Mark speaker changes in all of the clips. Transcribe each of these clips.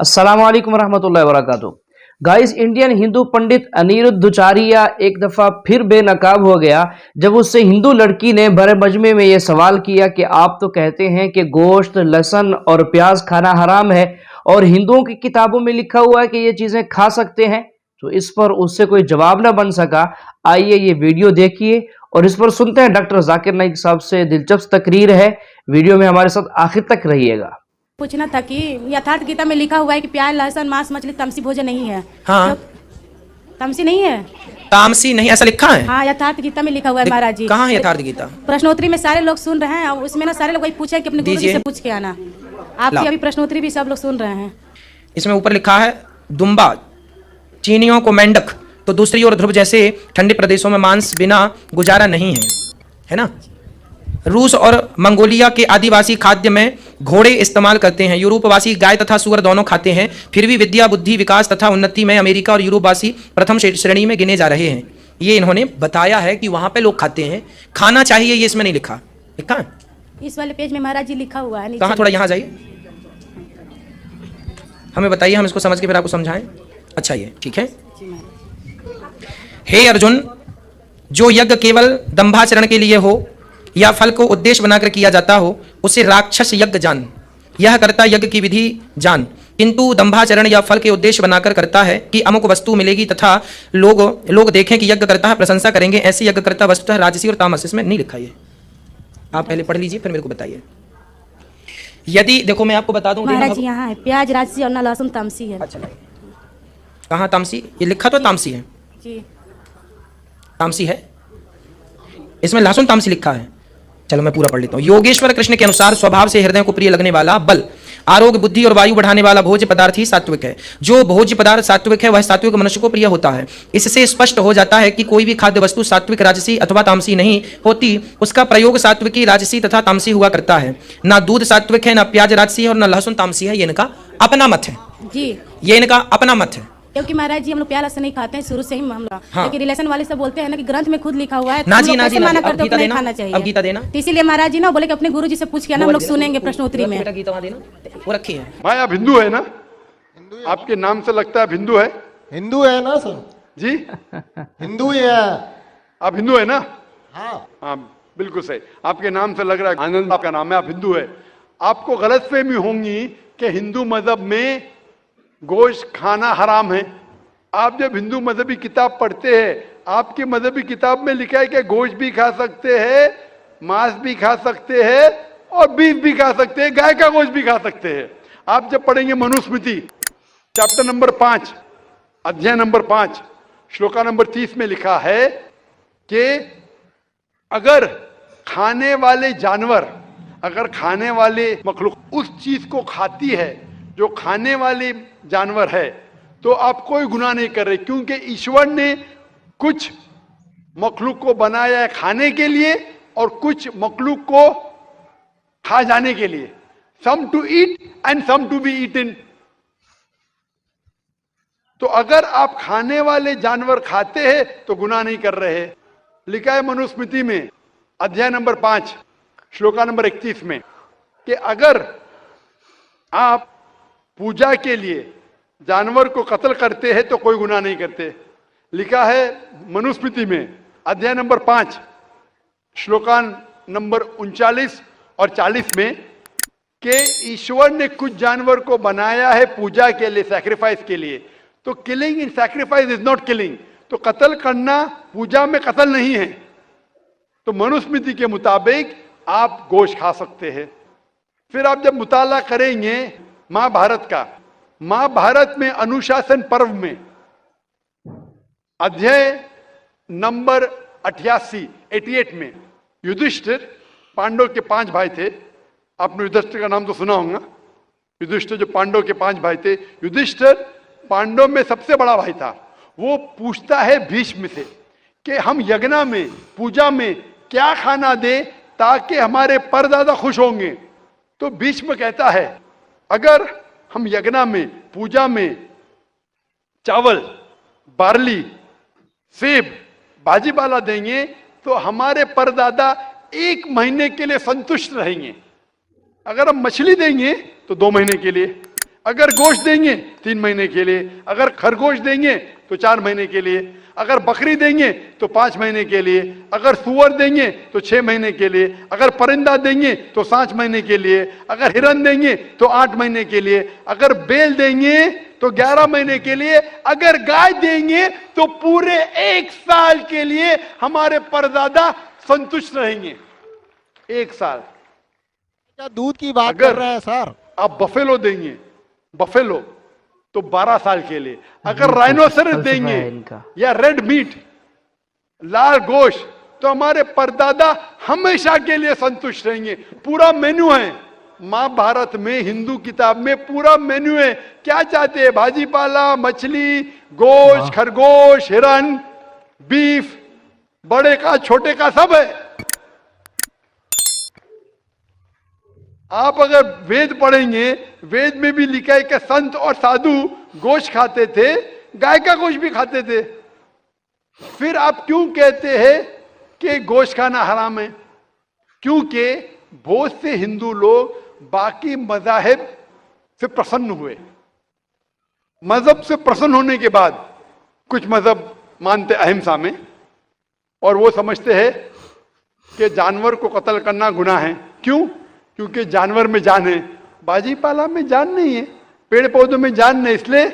Speaker 1: अस्सलाम वालेकुम रहमतुल्लाहि व बरकातुहू। गाइस, इंडियन हिंदू पंडित अनिरुद्धाचार्य एक दफा फिर बेनकाब हो गया जब उससे हिंदू लड़की ने भरे मजमे में यह सवाल किया कि आप तो कहते हैं कि गोश्त, लहसुन और प्याज खाना हराम है और हिंदुओं की किताबों में लिखा हुआ है कि ये चीजें खा सकते हैं। तो इस पर उससे कोई जवाब न बन सका। आइए ये वीडियो देखिए और इस पर सुनते हैं डॉक्टर जाकिर नाइक साहब से। दिलचस्प तकरीर है, वीडियो में हमारे साथ आखिर तक रहिएगा।
Speaker 2: पूछना था कि यथार्थ गीता में लिखा हुआ है कि प्याज, लहसुन, मांस, मछली तमसी भोजन नहीं है।
Speaker 3: हाँ,
Speaker 2: तो तमसी नहीं है।
Speaker 3: तामसी नहीं ऐसा लिखा है।
Speaker 2: हाँ, यथार्थ गीता में लिखा हुआ है महाराज जी।
Speaker 3: कहाँ है यथार्थ गीता?
Speaker 2: प्रश्नोत्तरी में सारे लोग सुन रहे हैं और उसमें ना सारे लोग वही पूछे कि अपने गुरु जी से पूछ के आना। आपकी अभी प्रश्नोत्तरी भी सब लोग सुन रहे हैं।
Speaker 3: इसमें ऊपर लिखा है दुम्बा चीनियों को मेंढक, तो दूसरी ओर ध्रुव जैसे ठंडे प्रदेशों में मांस बिना गुजारा नहीं है ना। रूस और मंगोलिया के आदिवासी खाद्य में घोड़े इस्तेमाल करते हैं। यूरोपवासी गाय तथा सुअर दोनों खाते हैं। फिर भी विद्या, बुद्धि, विकास तथा उन्नति में अमेरिका और यूरोपवासी प्रथम श्रेणी में गिने जा रहे हैं। ये इन्होंने बताया है कि वहां पे लोग खाते हैं, खाना चाहिए। ये इसमें नहीं लिखा है?
Speaker 2: इस वाले पेज में महाराज जी लिखा हुआ है।
Speaker 3: कहाँ? थोड़ा यहाँ जाइए, हमें बताइए, हम इसको समझ के फिर आपको समझाएं। अच्छा, ये ठीक है। हे अर्जुन, जो यज्ञ केवल दंभाचरण के लिए हो या फल को उद्देश्य बनाकर किया जाता हो उसे राक्षस यज्ञ जान। यह करता यज्ञ की विधि जान, किंतु दंभाचरण या फल के उद्देश्य बनाकर करता है कि अमुक वस्तु मिलेगी तथा लोग देखें कि यज्ञ करता है, प्रशंसा करेंगे, ऐसे यज्ञ करता वस्तुतः राजसी और तामस। इसमें नहीं लिखा ये, आप पहले पढ़ लीजिए फिर मेरे को बताइए। यदि देखो मैं आपको बता दूं
Speaker 2: महाराज जी, यहाँ है प्याज राजसी और ना लहसुन तामसी है।
Speaker 3: अच्छा, कहाँ तामसी? ये लिखा तो तामसी है
Speaker 2: जी।
Speaker 3: तामसी है, इसमें लहसुन तामसी लिखा है। चलो मैं पूरा पढ़ लेता हूँ। योगेश्वर कृष्ण के अनुसार स्वभाव से हृदय को प्रिय लगने वाला बल, आरोग्य, बुद्धि और वायु बढ़ाने वाला भोज्य पदार्थ ही सात्विक है। जो भोज्य पदार्थ सात्विक है वह सात्विक मनुष्य को प्रिय होता है। इससे स्पष्ट हो जाता है कि कोई भी खाद्य वस्तु सात्विक, राजसी अथवा तामसी नहीं होती। उसका प्रयोग सात्विकी, राजसी तथा तामसी हुआ करता है। ना दूध सात्विक है, ना प्याज राजसी है और ना लहसुन तामसी है। ये इनका अपना मत है
Speaker 2: जी।
Speaker 3: ये इनका अपना मत है।
Speaker 2: क्योंकि महाराज जी हम लोग प्याज लहसुन नहीं खाते हैं शुरू से ही हम लोग।
Speaker 3: हाँ।
Speaker 2: लेकिन रिलेशन वाले सब बोलते हैं ना कि ग्रंथ में खुद लिखा हुआ है,
Speaker 3: ना जी, ना जी,
Speaker 2: मना करते
Speaker 3: अब गीता देना,
Speaker 2: खाना चाहिए।
Speaker 3: अब गीता देना।
Speaker 2: तो इसीलिए महाराज जी ना बोले कि अपने गुरु जी से पूछ के आना, हम लोग सुनेंगे प्रश्नोत्तरी में।
Speaker 3: बेटा गीता वहाँ देना, वो रखी है।
Speaker 4: भाई आप हिंदू है ना? आपके नाम से लगता है आप हिंदू है।
Speaker 5: हिंदू है ना सर?
Speaker 4: जी
Speaker 5: हिंदू ही है।
Speaker 4: आप हिंदू है ना?
Speaker 5: हाँ
Speaker 4: हाँ बिल्कुल सही, आपके नाम से लग रहा है। आनंद आपका नाम है, आप हिंदू है। आपको गलतफहमी होंगी कि हिंदू मजहब में गोश्त खाना हराम है। आप जब हिंदू मजहबी किताब पढ़ते हैं, आपकी मजहबी किताब में लिखा है कि गोश्त भी खा सकते हैं, मांस भी खा सकते हैं और बीफ भी खा सकते हैं, गाय का गोश्त भी खा सकते हैं। आप जब पढ़ेंगे मनुस्मृति चैप्टर नंबर 5 अध्याय नंबर 5 श्लोका नंबर 30 में लिखा है कि अगर खाने वाले जानवर, अगर खाने वाले मखलूक उस चीज को खाती है जो खाने वाले जानवर है, तो आप कोई गुनाह नहीं कर रहे, क्योंकि ईश्वर ने कुछ मखलूक को बनाया है खाने के लिए और कुछ मखलूक को खा जाने के लिए। Some to eat and some to be eaten. तो अगर आप खाने वाले जानवर खाते हैं तो गुनाह नहीं कर रहे। लिखा है मनुस्मृति में अध्याय नंबर 5 श्लोका नंबर 31 में कि अगर आप पूजा के लिए जानवर को कत्ल करते हैं तो कोई गुनाह नहीं करते। लिखा है मनुस्मृति में अध्याय नंबर 5 श्लोकान नंबर 39 और 40 में कि ईश्वर ने कुछ जानवर को बनाया है पूजा के लिए, सैक्रिफाइस के लिए। तो killing in sacrifice is not killing. तो कत्ल करना पूजा में कत्ल नहीं है। तो मनुस्मृति के मुताबिक आप गोश्त खा सकते हैं। फिर आप जब मुताला करेंगे महाभारत का, महाभारत में अनुशासन पर्व में अध्याय नंबर 88 में युधिष्ठिर, पांडव के 5 भाई थे। आपने युधिष्ठिर का नाम तो सुना होगा। युधिष्ठिर जो पांडव के 5 भाई थे, युधिष्ठिर पांडव में सबसे बड़ा भाई था। वो पूछता है भीष्म से कि हम यज्ञ में, पूजा में क्या खाना दें ताकि हमारे परदादा खुश होंगे। तो भीष्म कहता है अगर हम यज्ञ में, पूजा में चावल, बार्ली, सेब, भाजीपाला देंगे तो हमारे परदादा 1 महीने के लिए संतुष्ट रहेंगे। अगर हम मछली देंगे तो 2 महीने के लिए, अगर गोश्त देंगे 3 महीने के लिए, अगर खरगोश देंगे तो 4 महीने के लिए, अगर बकरी देंगे तो 5 महीने के लिए, अगर सुअर देंगे तो 6 महीने के लिए, अगर परिंदा देंगे तो 7 महीने के लिए, अगर हिरन देंगे तो 8 महीने के लिए, अगर बैल देंगे तो 11 महीने के लिए, अगर गाय देंगे तो पूरे 1 साल के लिए हमारे परदादा संतुष्ट रहेंगे। 1 साल।
Speaker 5: क्या दूध की बात
Speaker 4: अगर
Speaker 5: कर रहे हैं सर?
Speaker 4: आप बफेलो देंगे, बफेलो तो 12 साल के लिए, अगर राइनोसरस
Speaker 1: फलसफा
Speaker 4: देंगे
Speaker 1: है इनका।
Speaker 4: या रेड मीट, लाल गोश्त, तो हमारे परदादा हमेशा के लिए संतुष्ट रहेंगे। पूरा मेन्यू है महाभारत में, हिंदू किताब में पूरा मेन्यू है। क्या चाहते हैं? भाजी पाला, मछली, गोश्त, खरगोश, हिरन, बीफ, बड़े का छोटे का सब है। आप अगर वेद पढ़ेंगे, वेद में भी लिखा है कि संत और साधु गोश्त खाते थे, गाय का गोश्त भी खाते थे। फिर आप क्यों कहते हैं कि गोश्त खाना हराम है? क्योंकि बहुत से हिंदू लोग बाकी मज़ाहिब से प्रसन्न हुए। मजहब से प्रसन्न होने के बाद कुछ मजहब मानते अहिंसा में, और वो समझते हैं कि जानवर को कत्ल करना गुनाह है। क्यों? क्योंकि जानवर में जान है, बाजी पाला में जान नहीं है, पेड़ पौधों में जान नहीं, इसलिए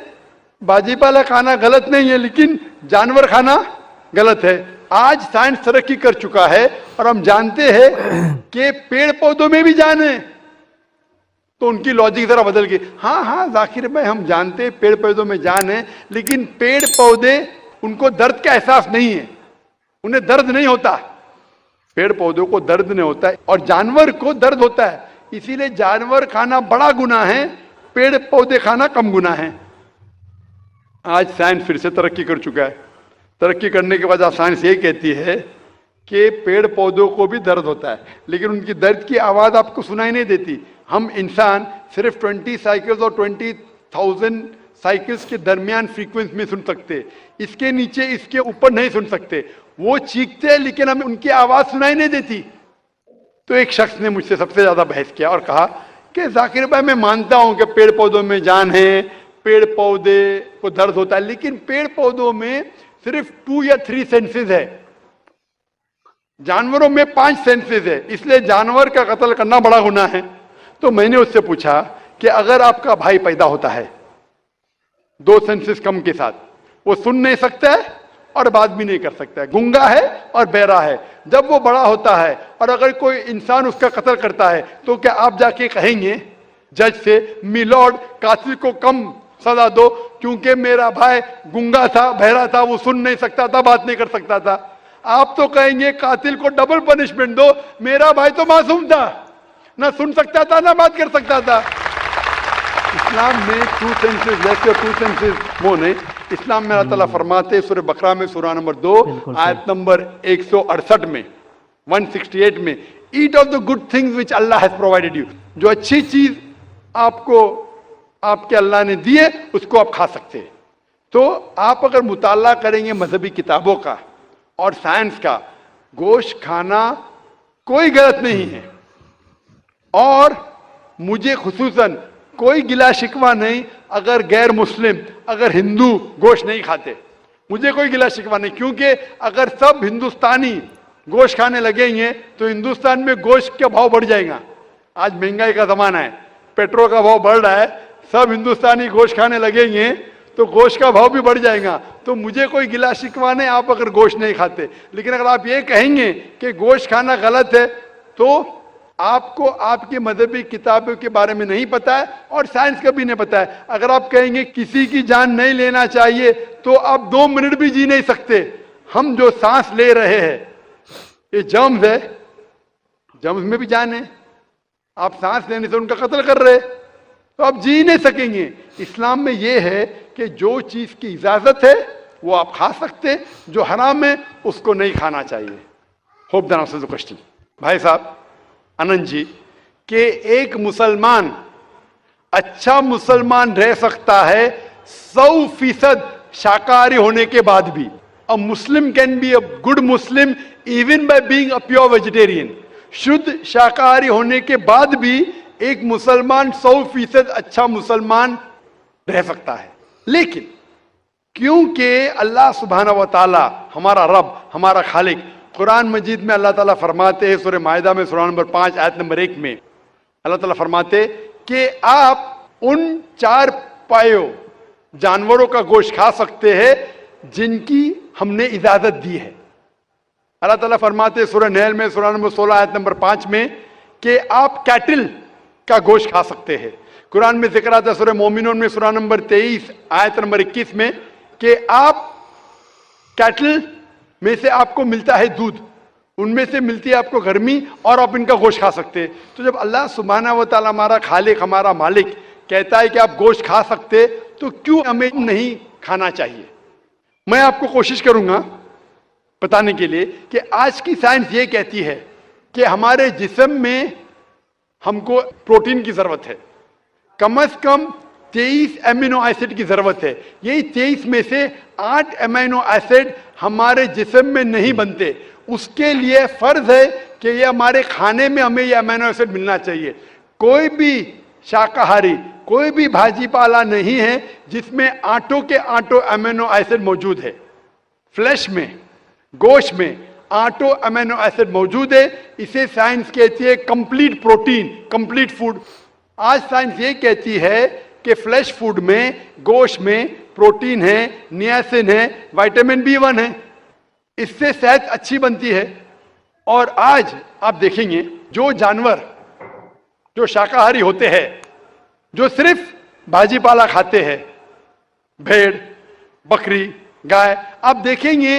Speaker 4: बाजी पाला खाना गलत नहीं है, लेकिन जानवर खाना गलत है। आज साइंस तरक्की कर चुका है और हम जानते हैं कि पेड़ पौधों में भी जान है, तो उनकी लॉजिक जरा बदल गई। हाँ हाँ जाकिर भाई, हम जानते हैं पेड़ पौधों में जान है, लेकिन पेड़ पौधे उनको दर्द का एहसास नहीं है, उन्हें दर्द नहीं होता। पेड़ पौधों को दर्द नहीं होता है और जानवर को दर्द होता है, इसीलिए जानवर खाना बड़ा गुनाह है, पेड़ पौधे खाना कम गुनाह है। आज साइंस फिर से तरक्की कर चुका है। तरक्की करने के बाद आज साइंस ये कहती है कि पेड़ पौधों को भी दर्द होता है, लेकिन उनकी दर्द की आवाज आपको सुनाई नहीं देती। हम इंसान सिर्फ 20 साइकिल्स और 20,000 साइकिल्स के दरमियान फ्रीक्वेंसी में सुन सकते, इसके नीचे इसके ऊपर नहीं सुन सकते। वो चीखते हैं लेकिन हमें उनकी आवाज सुनाई नहीं देती। तो एक शख्स ने मुझसे सबसे ज्यादा बहस किया और कहा कि जाकिर भाई, मैं मानता हूं कि पेड़ पौधों में जान है, पेड़ पौधे को दर्द होता है, लेकिन पेड़ पौधों में सिर्फ 2 या 3 सेंसेस है, जानवरों में 5 सेंसेस है, इसलिए जानवर का कत्ल करना बड़ा गुनाह है। तो मैंने उससे पूछा कि अगर आपका भाई पैदा होता है 2 सेंसेस कम के साथ, वो सुन नहीं सकता है और बात भी नहीं कर सकता है, गूंगा है और बहरा है, जब वो बड़ा होता है और अगर कोई इंसान उसका कत्ल करता है, तो क्या आप जाके कहेंगे जज से, मिलॉर्ड कातिल को कम सजा दो क्योंकि मेरा भाई गूंगा था, बहरा था, वो सुन नहीं सकता था, बात नहीं कर सकता था? आप तो कहेंगे कातिल को डबल पनिशमेंट दो, मेरा भाई तो मासूम था, ना सुन सकता था ना बात कर सकता था। इस्लाम में 2 सेंसेस लेस और 2 सेंसेस वो नहीं। इस्लाम में अल्लाह ताला फरमाते सूरह बकरा में सूरह नंबर 2 आयत नंबर 168 में 168 में, eat of the good things which Allah has provided you, जो अच्छी चीज आपको आपके अल्लाह ने दी है उसको आप खा सकते हैं। तो आप अगर मुताला करेंगे मजहबी किताबों का और साइंस का, गोश्त खाना कोई गलत नहीं है, और मुझे खुसूसन कोई गिला शिकवा नहीं अगर गैर मुस्लिम, अगर हिंदू गोश्त नहीं खाते, मुझे कोई गिला शिकवा नहीं, क्योंकि अगर सब हिंदुस्तानी गोश्त खाने लगेंगे तो हिंदुस्तान में गोश्त का भाव बढ़ जाएगा। आज महंगाई का जमाना है, पेट्रोल का भाव बढ़ रहा है, सब हिंदुस्तानी गोश्त खाने लगेंगे तो गोश्त का भाव भी बढ़ जाएगा। तो मुझे कोई गिला शिकवा नहीं आप अगर गोश्त नहीं खाते, लेकिन अगर आप ये कहेंगे कि गोश्त खाना गलत है तो आपको आपकी मजहबी किताबों के बारे में नहीं पता है और साइंस का भी नहीं पता है। अगर आप कहेंगे किसी की जान नहीं लेना चाहिए तो आप 2 मिनट भी जी नहीं सकते। हम जो सांस ले रहे हैं ये जर्म्स है, जर्म्स में भी जान है, आप सांस लेने से उनका कत्ल कर रहे तो आप जी नहीं सकेंगे। इस्लाम में यह है कि जो चीज की इजाजत है वो आप खा सकते, जो हराम है उसको नहीं खाना चाहिए। Hope the answer the question. भाई साहब आनंद जी, कि एक मुसलमान अच्छा मुसलमान रह सकता है 100% शाकाहारी होने के बाद भी। A Muslim can be a good Muslim even by being a pure vegetarian. शुद्ध शाकाहारी होने के बाद भी एक मुसलमान 100% अच्छा मुसलमान रह सकता है। लेकिन क्योंकि अल्लाह सुब्हाना व तआला हमारा रब, हमारा खालिक, कुरान मजीद में अल्लाह ताला फरमाते हैं, सूरह माइदा में सूरा नंबर 5 आयत नंबर 1 में अल्लाह ताला फरमाते कि आप उन 4 पायों जानवरों का गोश्त खा सकते हैं जिनकी हमने इजाजत दी है। अल्लाह ताला फरमाते हैं सूरह नहल में सूरा नंबर 16 आयत नंबर 5 में कि आप कैटल का गोश्त खा सकते हैं। कुरान में जिक्र आता है सूरह मोमिनून में सूरा नंबर 23 आयत नंबर 21 में कि आप कैटल में से आपको मिलता है दूध, उनमें से मिलती है आपको गर्मी और आप इनका गोश्त खा सकते हैं। तो जब अल्लाह सुब्हाना व तआला हमारा खालिक, हमारा मालिक कहता है कि आप गोश्त खा सकते, तो क्यों हमें नहीं खाना चाहिए? मैं आपको कोशिश करूंगा बताने के लिए कि आज की साइंस ये कहती है कि हमारे जिस्म में हमको प्रोटीन की जरूरत है, कम से कम 23 एमिनो एसिड की जरूरत है। यही 23 में से 8 एमिनो एसिड हमारे जिस्म में नहीं बनते। उसके लिए फर्ज है कि ये हमारे खाने में हमें ये एमिनो एसिड मिलना चाहिए। कोई भी शाकाहारी, कोई भी भाजी पाला नहीं है जिसमें आटों के आटो एमिनो एसिड मौजूद है। फ्लैश में, गोश्त में आटो एमिनो एसिड मौजूद है। इसे साइंस कहती है कंप्लीट प्रोटीन, कंप्लीट फूड। आज साइंस ये कहती है कि फ्लैश फूड में, गोश्त में प्रोटीन है, नियासिन है, विटामिन B1 है, इससे सेहत अच्छी बनती है। और आज आप देखेंगे जो जानवर जो शाकाहारी होते हैं, जो सिर्फ भाजी पाला खाते हैं, भेड़, बकरी, गाय, आप देखेंगे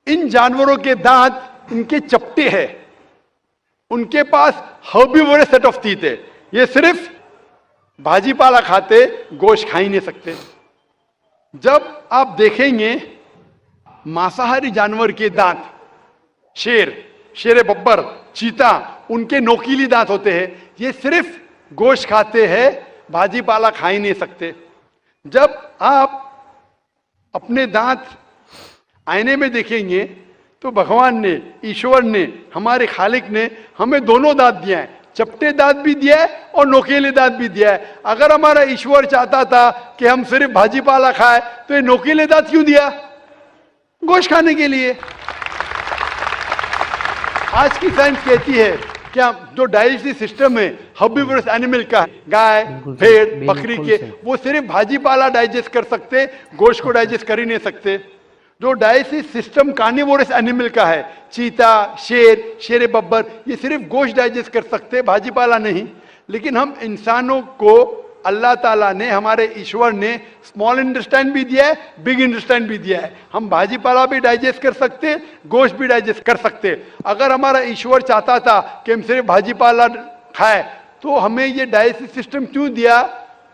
Speaker 4: इन जानवरों के दांत इनके चपटे हैं, उनके पास हर्बीवोरस सेट ऑफ टीथ है। ये सिर्फ भाजी पाला खाते, गोश्त खा ही नहीं सकते। जब आप देखेंगे मांसाहारी जानवर के दांत, शेर बब्बर, चीता, उनके नोकीली दांत होते हैं। ये सिर्फ गोश्त खाते हैं, भाजी पाला खा ही नहीं सकते। जब आप अपने दांत आईने में देखेंगे तो भगवान ने, ईश्वर ने, हमारे खालिक ने हमें दोनों दांत दिया है, चपटे दांत भी दिया है और नोकीले दांत भी दिया है। अगर हमारा ईश्वर चाहता था कि हम सिर्फ भाजी पाला खाए तो ये नोकीले दांत क्यों दिया? गोश्त खाने के लिए। आज की साइंस कहती है कि जो डाइजेस्टिव सिस्टम है हर्बीवोरस एनिमल का, गाय, भेड़, बकरी के, वो सिर्फ भाजी पाला डाइजेस्ट कर सकते, गोश्त को डाइजेस्ट कर ही नहीं सकते। जो डाइजेस्टिव सिस्टम कार्निवोरस एनिमल का है, चीता, शेर बब्बर, ये सिर्फ गोश्त डाइजेस्ट कर सकते, भाजी पाला नहीं। लेकिन हम इंसानों को अल्लाह ताला ने, हमारे ईश्वर ने स्मॉल इंटेस्टाइन भी दिया है, बिग इंटेस्टाइन भी दिया है। हम भाजी पाला भी डाइजेस्ट कर सकते, गोश्त भी डाइजेस्ट कर सकते। अगर हमारा ईश्वर चाहता था कि हम सिर्फ भाजी पाला खाए तो हमें ये डाइजेस्टिव सिस्टम क्यों दिया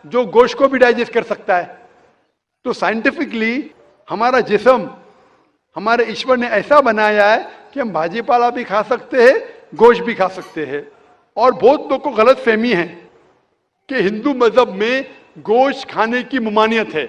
Speaker 4: जो गोश्त को भी डाइजेस्ट कर सकता है? तो साइंटिफिकली हमारा जिस्म हमारे ईश्वर ने ऐसा बनाया है कि हम भाजी पाला भी खा सकते हैं, गोश्त भी खा सकते हैं। और बहुत लोगों को गलत फहमी है कि हिंदू मजहब में गोश्त खाने की ममानियत है।